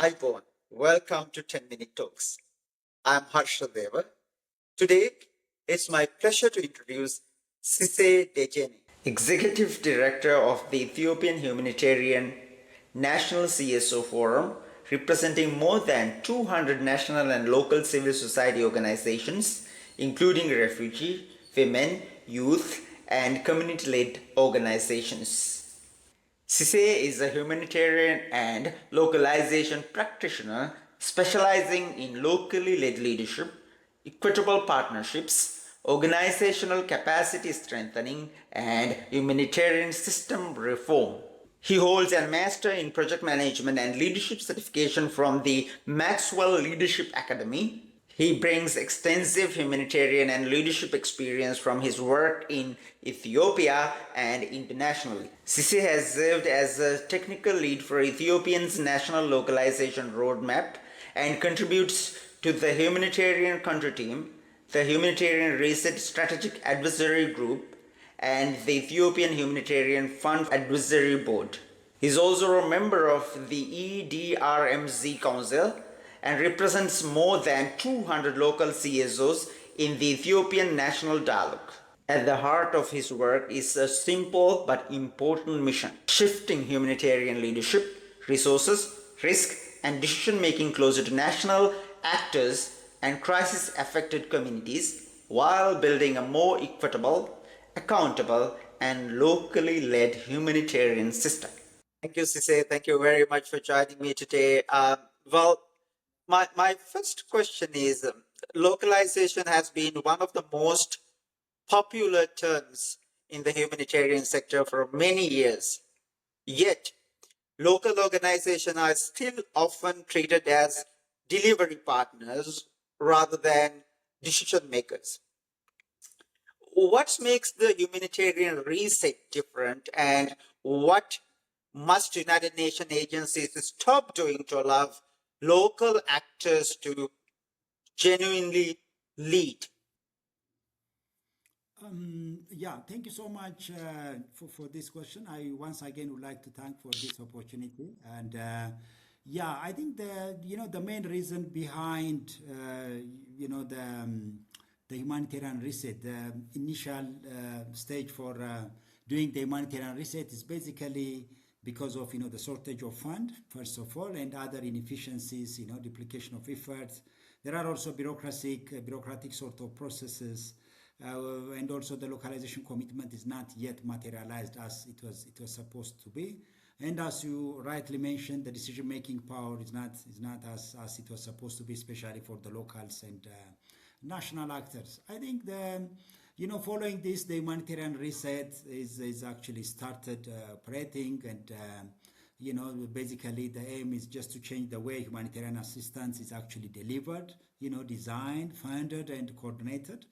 Aibon, welcome to 10 Minute Talks. I'm Harshadeva. Today, it's my pleasure to introduce Sisay Dejene, Executive Director of the Ethiopian Humanitarian National CSO Forum, representing more than 200 national and local civil society organizations, including refugee, women, youth, and community-led organizations. Sisay is a humanitarian and localization practitioner specializing in locally led leadership, equitable partnerships, organizational capacity strengthening, and humanitarian system reform. He holds a Master in Project Management and Leadership certification from the Maxwell Leadership Academy. He brings extensive humanitarian and leadership experience from his work in Ethiopia and internationally. Sisay has served as a technical lead for Ethiopia's National Localization Roadmap and contributes to the Humanitarian Country Team, the Humanitarian Reset Strategic Advisory Group, and the Ethiopian Humanitarian Fund Advisory Board. He is also a member of the EDRMZ Council and represents more than 200 local CSOs in the Ethiopian National Dialogue. At the heart of his work is a simple but important mission: shifting humanitarian leadership, resources, risk, and decision-making closer to national actors and crisis-affected communities while building a more equitable, accountable, and locally led humanitarian system. Thank you, Sisay. Thank you very much for joining me today. My first question is localization has been one of the most popular terms in the humanitarian sector for many years. Yet, local organizations are still often treated as delivery partners rather than decision makers. What makes the humanitarian reset different, and what must United Nations agencies stop doing to allow local actors to genuinely lead? Yeah, thank you so much for this question. I once again would like to thank for this opportunity. And yeah, I think the main reason behind the humanitarian reset, the initial stage for doing the humanitarian reset is basically because of the shortage of fund, first of all, and other inefficiencies, duplication of efforts. There are also bureaucratic sort of processes, and also the localization commitment is not yet materialized as it was supposed to be. And as you rightly mentioned, the decision-making power is not as it was supposed to be, especially for the locals and national actors. I think following this, the humanitarian reset is actually started operating, and basically the aim is just to change the way humanitarian assistance is actually delivered, designed, funded, and coordinated,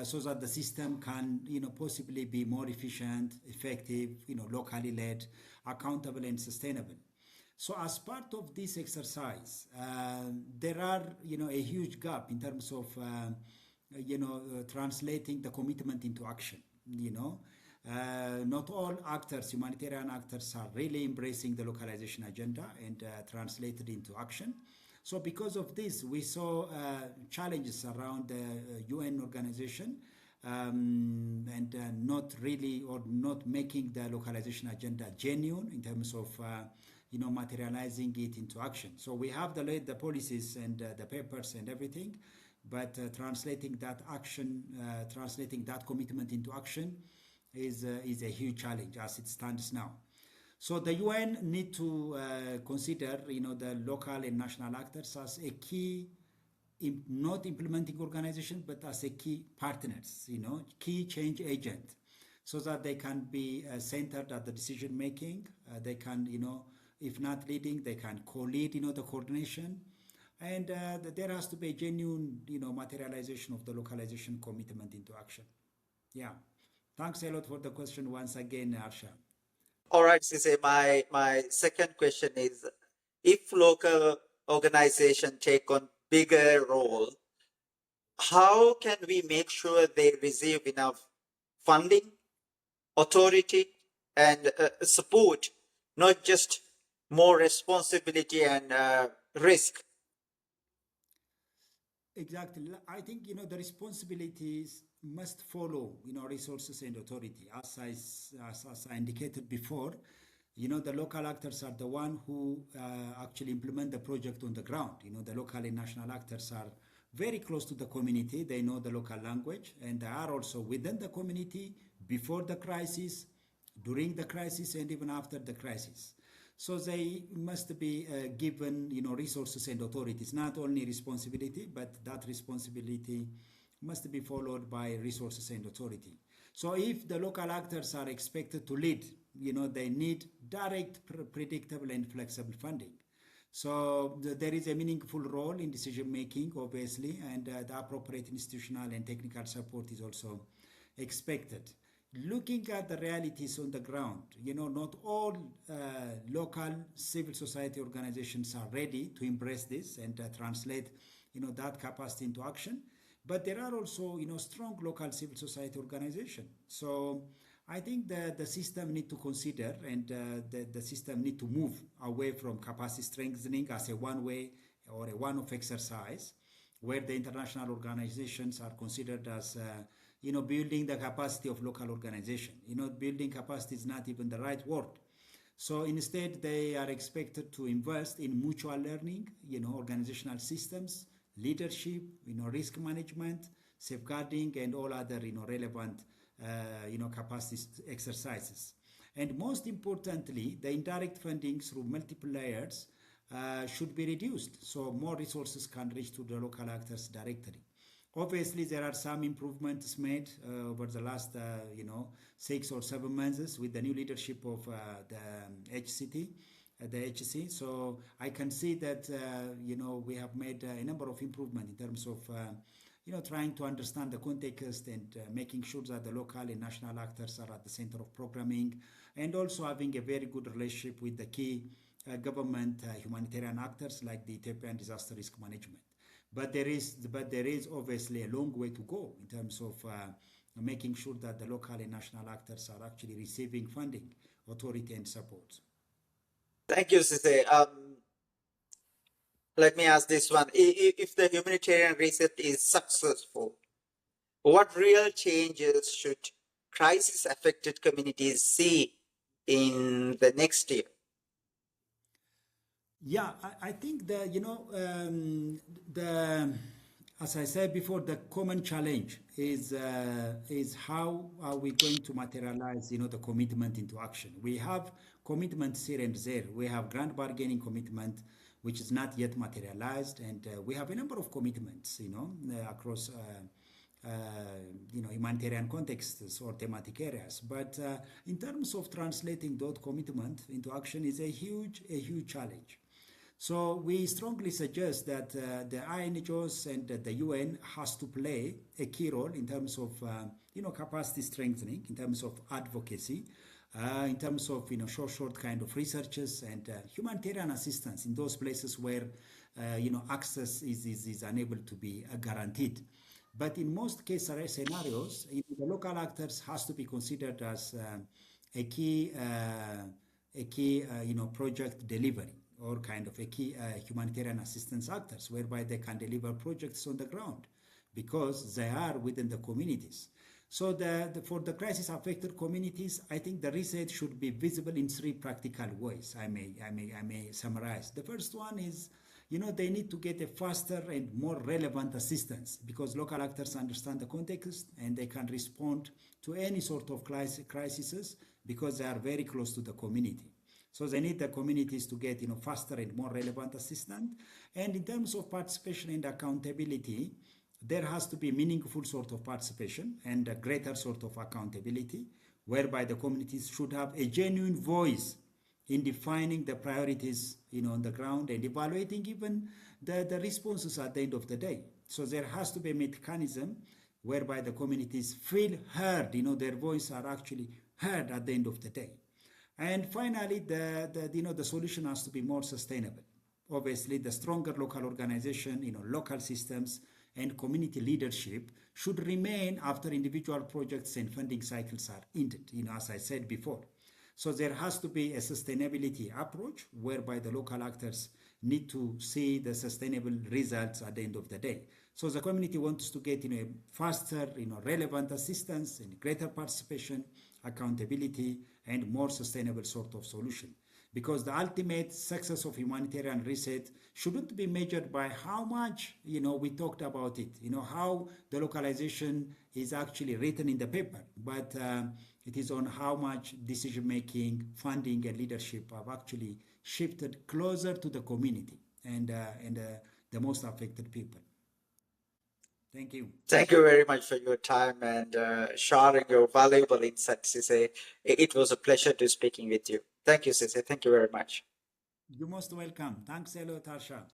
so that the system can, possibly be more efficient, effective, locally led, accountable, and sustainable. So as part of this exercise, there are, a huge gap in terms of, translating the commitment into action. Not all actors, humanitarian actors, are really embracing the localization agenda and translated into action. So because of this, we saw challenges around the UN organization and not really, or not making the localization agenda genuine in terms of materializing it into action. So we have the policies and the papers and everything, but translating that action, translating that commitment into action is a huge challenge as it stands now. So the UN need to consider, the local and national actors as a key, not implementing organization, but as a key partners, key change agent, so that they can be centered at the decision making. They can, if not leading, they can co-lead, the coordination. And there has to be a genuine, materialization of the localization commitment into action. Yeah. Thanks a lot for the question once again, Arsha. All right, Sisay, my second question is, if local organizations take on bigger role, how can we make sure they receive enough funding, authority, and support, not just more responsibility and risk? Exactly. I think, the responsibilities must follow, resources and authority. As I indicated before, the local actors are the one who actually implement the project on the ground. The local and national actors are very close to the community. They know the local language, and they are also within the community before the crisis, during the crisis, and even after the crisis. So they must be given, resources and authorities, not only responsibility, but that responsibility must be followed by resources and authority. So if the local actors are expected to lead, they need direct, predictable, and flexible funding. So there is a meaningful role in decision making, obviously, and the appropriate institutional and technical support is also expected. Looking at the realities on the ground, not all local civil society organizations are ready to embrace this and translate, that capacity into action. But there are also, strong local civil society organizations. So I think that the system need to consider, and the system need to move away from capacity strengthening as a one-way or a one-off exercise, where the international organizations are considered as building the capacity of local organization. Building capacity is not even the right word. So instead, they are expected to invest in mutual learning, organizational systems, leadership, risk management, safeguarding, and all other, relevant, capacity exercises. And most importantly, the indirect funding through multiple layers should be reduced, so more resources can reach to the local actors directly. Obviously, there are some improvements made over the last, 6 or 7 months with the new leadership of the HCT, the HC. So I can see that, we have made a number of improvements in terms of, trying to understand the context and making sure that the local and national actors are at the center of programming, and also having a very good relationship with the key government humanitarian actors like the Ethiopian disaster risk management. But there is obviously a long way to go in terms of making sure that the local and national actors are actually receiving funding, authority, and support. Thank you, Sisay. Let me ask this one. If the humanitarian reset is successful, what real changes should crisis affected communities see in the next year? Yeah, I think that, as I said before, the common challenge is how are we going to materialize, the commitment into action. We have commitments here and there. We have grant bargaining commitment, which is not yet materialized, and we have a number of commitments, across. Humanitarian contexts or thematic areas. But in terms of translating those commitment into action is a huge challenge. So we strongly suggest that the INGOs and the UN has to play a key role in terms of capacity strengthening, in terms of advocacy, in terms of short kind of researches and humanitarian assistance in those places where access is unable to be guaranteed. But in most case scenarios, the local actors has to be considered as a key project delivery, or kind of a key humanitarian assistance actors, whereby they can deliver projects on the ground because they are within the communities. So for the crisis affected communities, I think the reset should be visible in 3 practical ways. I may summarize. The first one is, they need to get a faster and more relevant assistance, because local actors understand the context and they can respond to any sort of crises because they are very close to the community. So they need the communities to get faster and more relevant assistance. And in terms of participation and accountability, there has to be meaningful sort of participation and a greater sort of accountability, whereby the communities should have a genuine voice in defining the priorities on the ground and evaluating even the responses at the end of the day. So there has to be a mechanism whereby the communities feel heard, their voice are actually heard at the end of the day. And finally, the solution has to be more sustainable. Obviously, the stronger local organization, local systems and community leadership should remain after individual projects and funding cycles are ended, as I said before. So there has to be a sustainability approach whereby the local actors need to see the sustainable results at the end of the day. So the community wants to get a faster, relevant assistance and greater participation, accountability, and more sustainable sort of solution. Because the ultimate success of humanitarian reset shouldn't be measured by how much we talked about it, how the localization is actually written in the paper, but it is on how much decision making, funding, and leadership have actually shifted closer to the community and the most affected people. Thank you. Thank you very much for your time and sharing your valuable insights, Sisay. It was a pleasure to speaking with you. Thank you, Sisay. Thank you very much. You're most welcome. Thanks a lot, Harsha.